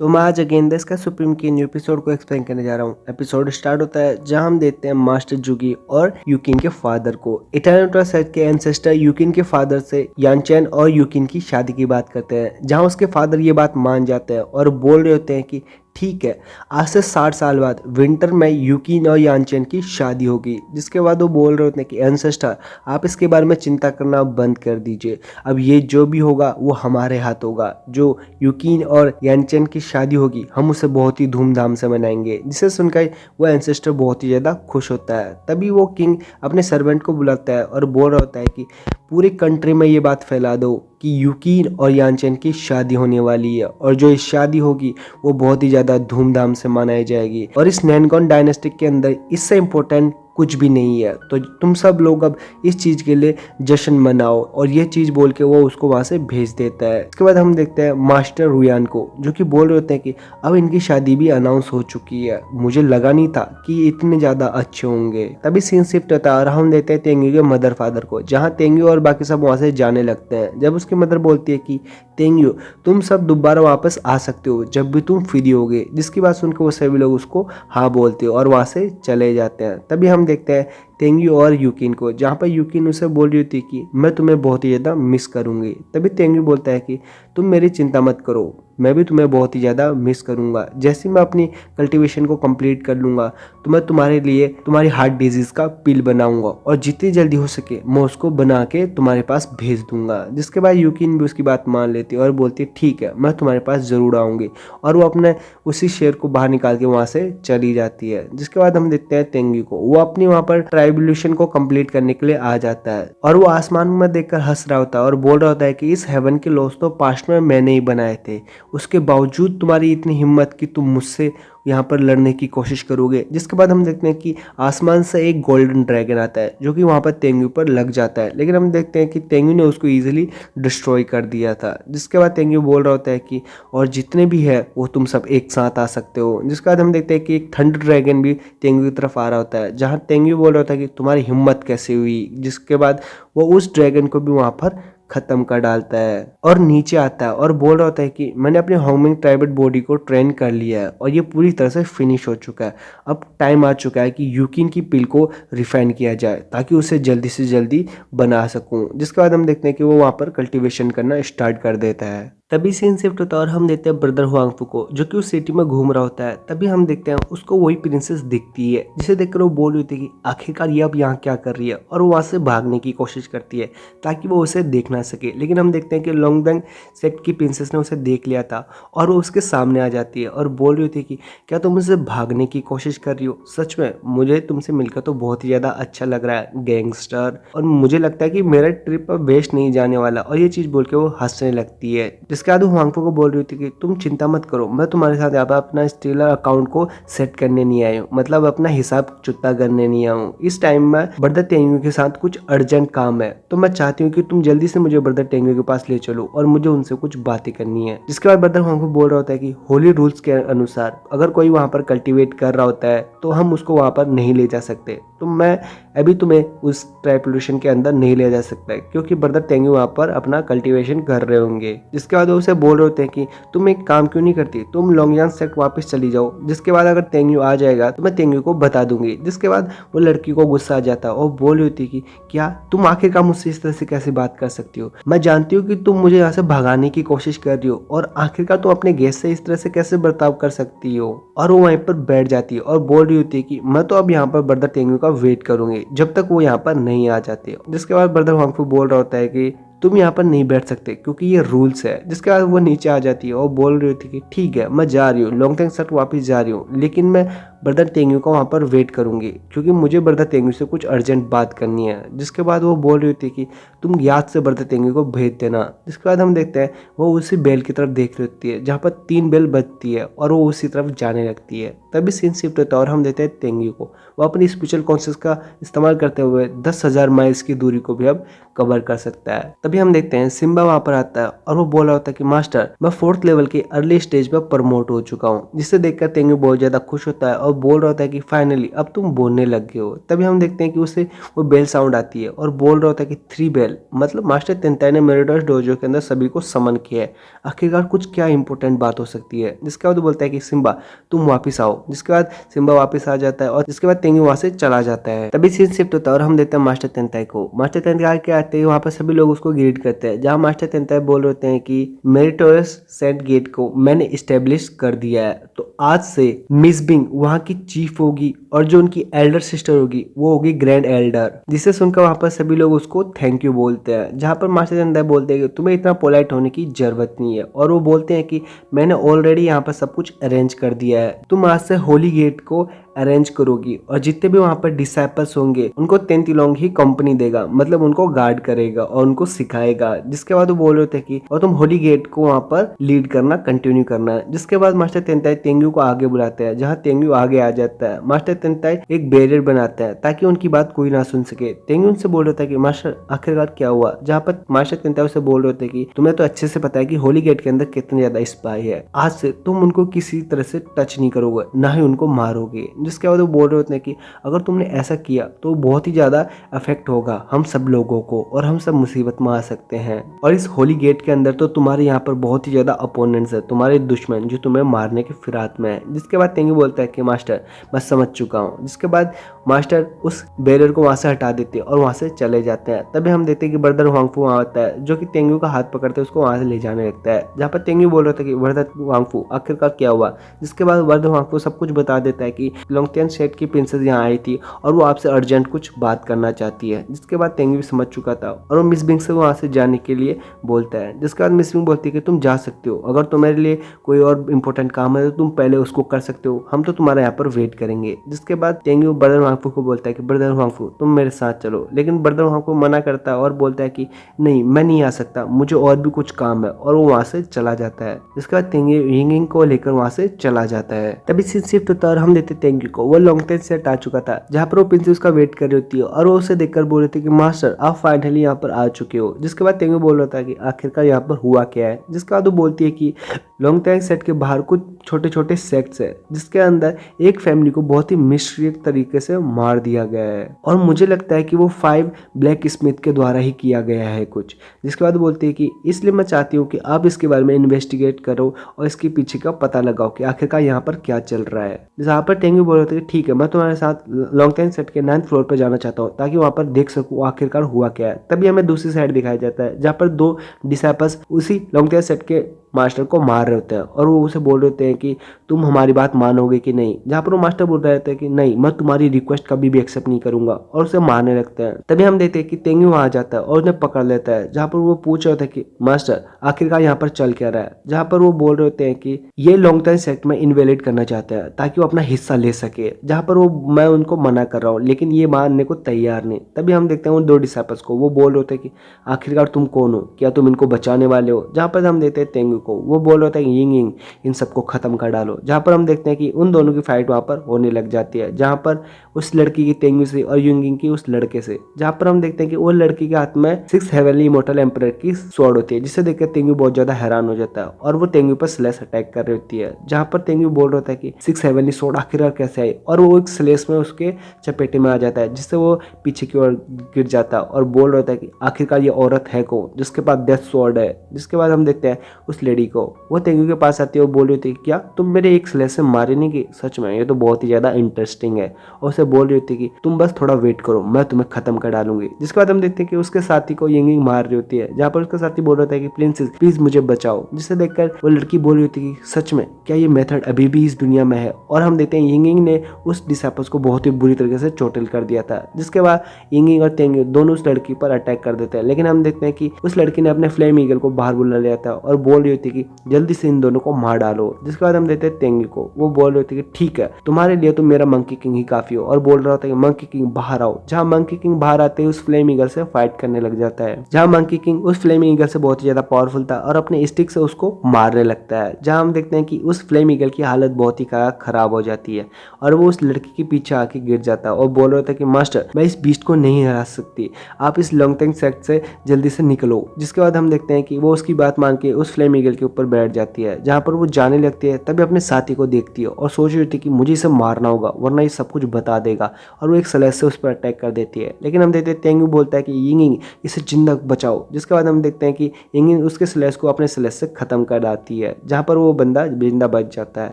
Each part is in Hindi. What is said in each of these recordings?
तो मैं आज अगेन इसका सुप्रीम की न्यू एपिसोड को एक्सप्लेन करने जा रहा हूँ। एपिसोड स्टार्ट होता है जहां हम देखते हैं मास्टर जुगी और यूकिन के फादर को। इटर्नल सेट के एंसेस्टर यूकिन के फादर से यानचेन और यूकिन की शादी की बात करते हैं, जहां उसके फादर ये बात मान जाते हैं और बोल रहे होते हैं कि ठीक है, आज से 60 साल बाद विंटर में यूकिन और यानचेन की शादी होगी। जिसके बाद वो बोल रहे होते हैं कि एंसेस्टर, आप इसके बारे में चिंता करना बंद कर दीजिए। अब ये जो भी होगा वो हमारे हाथ होगा। जो यूकिन और यानचेन की शादी होगी हम उसे बहुत ही धूमधाम से मनाएंगे। जिसे सुनकर वो एंसेस्टर बहुत ही ज़्यादा खुश होता है। तभी वो किंग अपने सर्वेंट को बुलाता है और बोल रहा होता है कि पूरे कंट्री में ये बात फैला दो कि यूकिन और यानचेन की शादी होने वाली है, और जो इस शादी होगी वो बहुत ही ज़्यादा धूमधाम से मनाई जाएगी। और इस नैनगॉन डायनेस्टी के अंदर इससे इम्पोर्टेंट कुछ भी नहीं है, तो तुम सब लोग अब इस चीज़ के लिए जश्न मनाओ। और ये चीज़ बोल के वो उसको वहाँ से भेज देता है। इसके बाद हम देखते हैं मास्टर रुयान को, जो कि बोल रहे होते हैं कि अब इनकी शादी भी अनाउंस हो चुकी है। मुझे लगा नहीं था कि ये इतने ज़्यादा अच्छे होंगे। तभी सीन शिफ्ट होता है और हम देखते हैं तेंगू के मदर फादर को, जहाँ तेंगू और बाकी सब वहाँ से जाने लगते हैं। जब उसकी मदर बोलती है कि तेंगू, तुम सब दोबारा वापस आ सकते हो जब भी तुम फ्री होगे। जिसकी बात सुनकर वो सभी लोग उसको हाँ बोलते हो और वहाँ से चले जाते हैं। तभी हम देखते हैं तेंगू और यूकिन को, जहाँ पर यूकिन उसे बोल रही होती कि मैं तुम्हें बहुत ही ज़्यादा मिस करूँगी। तभी तेंगू बोलता है कि तुम मेरी चिंता मत करो, मैं भी तुम्हें बहुत ही ज़्यादा मिस करूँगा। जैसे मैं अपनी कल्टीवेशन को कंप्लीट कर लूँगा तो मैं तुम्हारे लिए तुम्हारी हार्ट डिजीज़ का पिल बनाऊँगा और जितनी जल्दी हो सके मैं उसको बना के तुम्हारे पास भेज दूँगा। जिसके बाद यूकिन भी उसकी बात मान लेती है और बोलती है ठीक है, मैं तुम्हारे पास ज़रूर आऊँगी। और वो अपने उसी शेर को बाहर निकाल के वहाँ से चली जाती है। जिसके बाद हम देखते हैं तेंगू को, वो अपनी वहाँ पर ट्राइब्यूलेशन को कंप्लीट करने के लिए आ जाता है और वो आसमान में देखकर हंस रहा होता है और बोल रहा होता है कि इस हेवन के लॉस तो पास्ट में मैंने ही बनाए थे, उसके बावजूद तुम्हारी इतनी हिम्मत कि तुम मुझसे यहाँ पर लड़ने की कोशिश करोगे। जिसके बाद हम देखते हैं कि आसमान से एक गोल्डन ड्रैगन आता है जो कि वहाँ पर तेंगू पर लग जाता है, लेकिन हम देखते हैं कि तेंगू ने उसको इजीली डिस्ट्रॉय कर दिया था। जिसके बाद तेंगू बोल रहा होता है कि और जितने भी है वो तुम सब एक साथ आ सकते हो। जिसके बाद हम देखते हैं कि एक थंडर ड्रैगन भी तेंगू की तरफ आ रहा होता है, जहाँ तेंगू बोल रहा होता है कि तुम्हारी हिम्मत कैसे हुई। जिसके बाद वो उस ड्रैगन को भी वहाँ पर खत्म कर डालता है और नीचे आता है और बोल रहा होता है कि मैंने अपने होमिंग ट्राइबेट बॉडी को ट्रेन कर लिया है और ये पूरी तरह से फिनिश हो चुका है। अब टाइम आ चुका है कि यूकिन की पिल को रिफाइन किया जाए ताकि उसे जल्दी से जल्दी बना सकूं। जिसके बाद हम देखते हैं कि वो वहाँ पर कल्टीवेशन करना स्टार्ट कर देता है। तभी सीन शिफ्ट होता है और हम देखते हैं ब्रदर हुआंगफू को, जो कि उस सिटी में घूम रहा होता है। तभी हम देखते हैं उसको वही प्रिंसेस दिखती है, जिसे देखकर वो बोल रही होती है कि आखिरकार ये अब यहाँ क्या कर रही है, और वो वहाँ से भागने की कोशिश करती है ताकि वो उसे देख ना सके। लेकिन हम देखते हैं कि लोंगदंग सेक्ट की प्रिंसेस ने उसे देख लिया था और वो उसके सामने आ जाती है और बोल रही होती है कि क्या तुम मुझसे भागने की कोशिश कर रही हो? सच में मुझे तुमसे मिलकर तो बहुत ही ज़्यादा अच्छा लग रहा है गैंगस्टर, और मुझे लगता है कि मेरा ट्रिप अब वेस्ट नहीं जाने वाला। और ये चीज़ बोल के वो हंसने लगती है। जिसके बाद वो हुआंगफू को बोल रही थी कि तुम चिंता मत करो, मैं तुम्हारे साथ यहाँ पर अपना स्टीलर अकाउंट को सेट करने नहीं आई हूँ, मतलब अपना हिसाब चुकता करने नहीं आया हूँ। इस टाइम में ब्रदर तेंगू के साथ कुछ अर्जेंट काम है, तो मैं चाहती हूँ कि तुम जल्दी से मुझे ब्रदर तेंगू के पास ले चलो और मुझे उनसे कुछ बातें करनी है। जिसके बाद ब्रदर हुआंगफू बोल रहा होता है कि होली रूल्स के अनुसार अगर कोई वहाँ पर कल्टीवेट कर रहा होता है तो हम उसको वहाँ पर नहीं ले जा सकते, तो मैं अभी तुम्हें उस ट्राइब्यूलेशन के अंदर नहीं ले जा सकता है क्योंकि ब्रदर तेंगू वहाँ पर अपना कल्टीवेशन कर रहे होंगे। जिसके बाद वो उसे बोल रहे होते हैं कि तुम एक काम क्यों नहीं करती, तुम लॉन्गयान सेक्ट वापस चली जाओ। जिसके बाद अगर तेंगू आ जाएगा तो मैं तेंगू को बता दूंगी। जिसके बाद वो लड़की को गुस्सा आ जाता है और बोल रही होती कि क्या तुम आखिरकार मुझसे इस तरह से कैसे बात कर सकती हो? मैं जानती हूँ कि तुम मुझे यहाँ से भगाने की कोशिश कर रही हो, और आखिरकार तुम अपने गेस्ट से इस तरह से कैसे बर्ताव कर सकती हो? और वो वहीं पर बैठ जाती है और बोल रही होती है कि मैं तो अब यहाँ पर ब्रदर तेंगू का वेट करूंगी जब तक वो यहाँ पर नहीं आ जाते। जिसके बाद ब्रदर हुआंगफू बोल रहा होता है कि तुम यहाँ पर नहीं बैठ सकते क्योंकि ये रूल्स है। जिसके बाद वो नीचे आ जाती है और बोल रही थी कि ठीक है, मैं जा रही हूँ, लोंगथेंग सेक्ट वापस जा रही हूँ, लेकिन मैं ब्रदर तेंगू को वहाँ पर वेट करूँगी क्योंकि मुझे ब्रदर तेंगू से कुछ अर्जेंट बात करनी है। जिसके बाद वो बोल रही थी कि तुम याद से ब्रदर तेंगू को भेज देना। जिसके बाद हम देखते हैं वो उसी बेल की तरफ देख रही होती है जहाँ पर 3 बेल बजती है और वो उसी तरफ जाने लगती है। तभी सीन शिफ्ट होता है और हम देते हैं तेंगू को, वो अपनी स्पिरिचुअल कॉन्शियस का इस्तेमाल करते हुए 10,000 माइल्स की दूरी को भी अब कवर कर सकता है। तभी हम देखते हैं सिम्बा वहां पर आता है और वो बोल रहा होता है कि मास्टर मैं 4th लेवल के अर्ली स्टेज पर प्रमोट हो चुका हूँ, जिससे देखकर तेंगु बहुत ज्यादा खुश होता है और बोल रहा होता है कि फाइनली अब तुम बोलने लग गए हो। तभी हम देखते हैं कि उसे वो बेल साउंड आती है और बोल रहा होता है कि 3 बेल, मतलब मास्टर तेंताई ने मेरिडोस डोजो के अंदर सभी को समन किया है, आखिरकार कुछ क्या इंपॉर्टेंट बात हो सकती है। जिसके बाद वो बोलता है कि सिम्बा तुम वापिस आओ। जिसके बाद सिम्बा वापस आ जाता है और जिसके बाद तेंगु वहां से चला जाता है। तभी सीन शिफ्ट होता है और हम देखते हैं मास्टर तेंताई को। मास्टर तेंताई के आते ही वहां पर सभी लोग उसको ग्रीट करते हैं, जहां मास्टर तेंताई बोल रहे होते हैं कि मेरिटोरियस सेंट गेट को मैंने इस्टेब्लिश कर दिया है, तो आज से मिस बिंग वहां की चीफ होगी और जो उनकी एल्डर सिस्टर होगी वो होगी ग्रैंड एल्डर। जिसे सुनकर वहां पर सभी लोग उसको थैंक यू बोलते हैं, जहां पर मास्टर तेंताई बोलते हैं कि तुम्हें इतना पोलाइट होने की जरूरत नहीं है, और वो बोलते हैं कि मैंने ऑलरेडी यहाँ पर सब कुछ अरेंज कर दिया है, तुम आज से होली गेट को अरेंज करोगी और जितने भी वहां पर डिसाइपल्स होंगे उनको तेंतिलोंग ही कंपनी देगा, मतलब उनको गार्ड करेगा और उनको सिखाएगा। जिसके बाद वो बोल रहे थे कि और तुम होली गेट को वहां पर लीड करना कंटिन्यू करना है। जिसके बाद मास्टर तेंताई तेंगु को आगे बुलाते हैं, जहां तेंगु आगे आ जाता है। मास्टर तेंताई एक बैरियर बनाता है ताकि उनकी बात कोई ना सुन सके। तेंगु उनसे बोल रहा था कि मास्टर आखिरकार क्या हुआ, जहाँ पर मास्टर तेंताई से बोल रहे थे कि तुम्हें तो अच्छे से पता है कि होली गेट के अंदर कितने ज्यादा स्पाई है, आज से तुम उनको किसी तरह से टच नहीं करोगे, ना ही उनको मारोगे। जिसके बाद वो बोल रहे होते हैं कि अगर तुमने ऐसा किया तो बहुत ही ज्यादा अफेक्ट होगा हम सब लोगों को और हम सब मुसीबत में आ सकते हैं, और इस होली गेट के अंदर तो तुम्हारे यहाँ पर बहुत ही ज्यादा अपोनेंट्स है, तुम्हारे दुश्मन जो तुम्हें मारने के फिराक में है। जिसके बाद तेंगु बोलता है कि मास्टर मैं समझ चुका हूँ। जिसके बाद मास्टर उस बैरियर को वहां से हटा देते हैं और वहां से चले जाते हैं। तभी हम देखते हैं कि ब्रदर वांगफू वहां आता है, जो कि तेंगु का हाथ पकड़ते उसको वहां से ले जाने लगता है, जहाँ पर तेंगु बोल रहा था कि ब्रदर वांगफू आखिरकार क्या हुआ। जिसके बाद ब्रदर वांगफू सब कुछ बता देता है कि लोंगतियन सेट की प्रिंसेस यहाँ आई थी और वो आपसे अर्जेंट कुछ बात करना चाहती है। जिसके बाद तेंगु भी समझ चुका था और वो मिस बिंग से वहां से जाने के लिए बोलता है। जिसके बाद मिस बिंग बोलती है कि तुम जा सकते हो, अगर तुम्हारे लिए कोई और इम्पोर्टेंट काम है तो तुम पहले उसको कर सकते हो, हम तो तुम्हारे यहाँ पर वेट करेंगे। जिसके बाद तेंगु ब्रदर वांगफू को बोलता है कि ब्रदर वांगफू तुम मेरे साथ चलो, लेकिन ब्रदर वांगफू मना करता है और बोलता है कि नहीं मैं नहीं आ सकता, मुझे और भी कुछ काम है, और वो वहां से चला जाता है। जिसके बाद तेंगु यिंगिंग को लेकर वहां से चला जाता है। तभी सीन शिफ्ट होता है और हम देते तेंगु को, वो लोंगतेन सेट आ चुका था, जहाँ पर वो प्रिंसेस उसका वेट कर रही होती है और वो उसे देखकर बोल रही थी कि मास्टर आप फाइनली यहाँ पर आ चुके हो। जिसके बाद तेंगु बोल रहा था कि आखिरकार यहाँ पर हुआ क्या है। जिसके बाद वो बोलती है कि लोंगतेन सेट के बाहर कुछ छोटे छोटे सेक्ट्स है, जिसके अंदर एक फैमिली को बहुत ही मिस्टीरियस तरीके से मार दिया गया है, और मुझे लगता है कि वो 5 ब्लैक स्मिथ के द्वारा ही किया गया है कुछ। जिसके बाद बोलती है कि इसलिए मैं चाहती हूँ कि आप इसके बारे में इन्वेस्टिगेट करो और इसके पीछे का पता लगाओ कि आखिरकार यहाँ पर क्या चल रहा है। जहाँ पर तेंगु बोल रहे थे कि ठीक है मैं तुम्हारे साथ लोंगतेन सेट के 9th फ्लोर पर जाना चाहता हूँ ताकि वहाँ पर देख सकूँ आखिरकार हुआ क्या है। तभी हमें दूसरी साइड दिखाया जाता है, जहाँ पर 2 डिसाइपल्स उसी लोंगतेन सेट के मास्टर को मार रहे होते हैं और वो उसे बोल रहे होते हैं कि तुम हमारी बात मानोगे कि नहीं। जहाँ पर वो मास्टर बोल रहे थे कि नहीं मैं तुम्हारी रिक्वेस्ट कभी भी एक्सेप्ट नहीं करूंगा, और उसे मारने लगते हैं। तभी हम देखते हैं कि तेंगु वहां आ जाता है और उन्हें पकड़ लेता है, जहाँ पर वो पूछ रहे होते हैं कि मास्टर आखिरकार यहाँ पर चल क्या रहा है। जहाँ पर वो बोल रहे होते हैं कि ये लोंगतेन सेट में इन्वेलिड करना चाहते हैं ताकि वो अपना हिस्सा ले सके, जहाँ पर वो मैं उनको मना कर रहा हूँ लेकिन ये मानने को तैयार नहीं। तभी हम देखते हैं उन 2 डिसाइपल्स को, वो बोल रहे होते हैं कि आखिरकार तुम कौन हो, क्या तुम इनको बचाने वाले हो। जहाँ पर हम देखते हैं तेंगु को, वो बोल रहा था यिंग यिंग इन सबको खत्म कर डालो। जहाँ पर हम देखते हैं कि उन दोनों की फाइट वहां पर होने लग जाती है, जहाँ पर उस लड़की की तेंगु से और यिंग यिंग की उस लड़के से। जहाँ पर हम देखते हैं कि वो लड़की के हाथ में 6 हेवनली इमॉर्टल एम्परर की स्वॉर्ड होती है, जिसे देखकर तेंगु बहुत ज्यादा हैरान हो जाता है और वो तेंगु पर स्लेश अटैक कर रही होती है। जहाँ पर तेंगु बोल रहा था कि 6 हेवनली स्वॉर्ड आखिरकार कैसे आई, और वो एक स्लेश में उसके चपेटे में आ जाता है, जिससे वो पीछे की ओर गिर जाता है और बोल रहा था कि आखिरकार ये औरत है कौन जिसके पास डेथ स्वॉर्ड है। जिसके बाद हम देखते हैं उस लेडी को, वो तेंगु के पास आती है और बोल रही थी क्या तुम मेरे एक स्लेश से मारे नहीं की, सच में ये तो बहुत ही ज्यादा इंटरेस्टिंग है। और उसे बोल रही थी कि तुम बस थोड़ा वेट करो मैं तुम्हें खत्म कर डालूंगी। जिसके बाद हम देखते हैं कि उसके साथी को यिंग यिंग मार रही होती है, जहाँ पर उसका साथी बोल रहा था कि प्रिंसेस प्लीज मुझे बचाओ। जिसे देखकर वो लड़की बोल रही थी कि सच में क्या ये मेथड अभी भी इस दुनिया में है। और हम देखते हैं यिंग यिंग ने उस डिसाइपल्स को बहुत ही बुरी तरीके से चोटिल कर दिया था। जिसके बाद यिंग यिंग और तेंगु दोनों उस लड़की पर अटैक कर देते हैं, लेकिन हम देखते हैं कि उस लड़की ने अपने फ्लेम ईगल को बाहर बुला लिया था और बोल रही होती है कि जल्दी से इन दोनों को मार डालो। जिसके बाद हम देते हैं तेंगी को, वो बोल रहे होते कि ठीक है, तुम्हारे लिए तो मेरा मंकी किंग ही काफी हो, और बोल रहा होता है कि मंकी किंग बाहर आओ। जहाँ मंकी किंग बाहर आते ही उस फ्लेम ईगल से फाइट करने लग जाता है। जहाँ मंकी किंग उस फ्लेम ईगल से बहुत ही ज्यादा पावरफुल था और अपने स्टिक से उसको मारने लगता है। जहाँ हम देखते हैं कि उस फ्लेम ईगल की हालत बहुत ही खराब हो जाती है और वो उस लड़की के पीछे आके गिर जाता है और बोल रहा था कि मास्टर, मैं इस बीस्ट को नहीं हरा सकती, आप इस लॉन्गटेंग सेक्ट से जल्दी से निकलो। जिसके बाद हम देखते हैं कि वो उसकी बात मान के उस फ्लेम ईगल के ऊपर बैठ जाती है। जहाँ पर वो जाने लगती है तभी अपने साथी को देखती है और सोच रही थी कि मुझे इसे मारना होगा वरना ये सब कुछ बता देगा, और वो एक स्लेज से उस पर अटैक कर देती है। लेकिन हम देखते हैं तेंगू बोलता है कि यिंगिंग, इसे जिंदा बचाओ। जिसके बाद हम देखते हैं कि यिंगिंग उसके स्लेज को अपने स्लेज से खत्म कर डालती है, जहाँ पर वो बंदा जिंदा बच जाता है।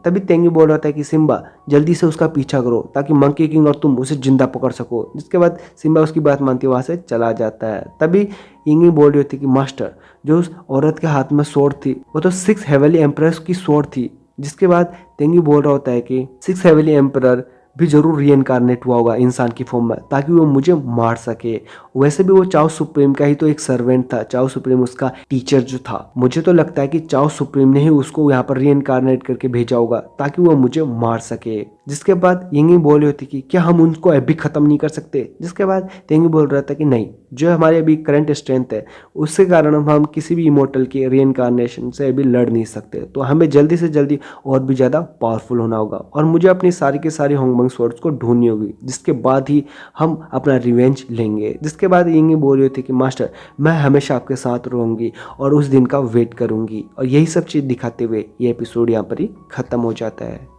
तभी तेंगू बोल रहा था कि सिम्बा, जल्दी से उसका पीछा करो ताकि मंकी किंग और तुम उसे जिंदा पकड़ सको। जिसके बाद सिम्बा उसकी बात मानती वहां से चला जाता है। तभी यिंगिंग बोल रही होती कि मास्टर, जो उस औरत के हाथ में स्वॉर्ड थी वो तो 6 हेवनली एम्परर्स की स्वॉर्ड थी। जिसके बाद तेंगी बोल रहा होता है कि 6 हेवनली एम्परर भी जरूर रीइंकारनेट हुआ होगा इंसान की फॉर्म में ताकि वो मुझे मार सके। वैसे भी वो चाओ सुप्रीम का ही तो एक सर्वेंट था, चाओ सुप्रीम उसका टीचर जो था। मुझे तो लगता है कि चाओ सुप्रीम ने ही उसको यहाँ पर रीइंकारनेट करके भेजा होगा ताकि वो मुझे मार सके। जिसके बाद यिंगिंग बोल रही होती कि क्या हम उनको अभी खत्म नहीं कर सकते। जिसके बाद तेंगी बोल रहा था कि नहीं, जो हमारे अभी करंट स्ट्रेंथ है उसके कारण हम किसी भी इमोर्टल के रीइंकारनेशन से अभी लड़ नहीं सकते, तो हमें जल्दी से जल्दी और भी ज़्यादा पावरफुल होना होगा और मुझे अपनी सारी की सारी होंगबंग स्वॉर्ड्स को ढूंढनी होगी, जिसके बाद ही हम अपना रिवेंज लेंगे। जिसके बाद यिंगिंग बोल रही थी कि मास्टर, मैं हमेशा आपके साथ रहूंगी और उस दिन का वेट करूंगी। और यही सब चीज़ दिखाते हुए ये एपिसोड यहाँ पर ही खत्म हो जाता है।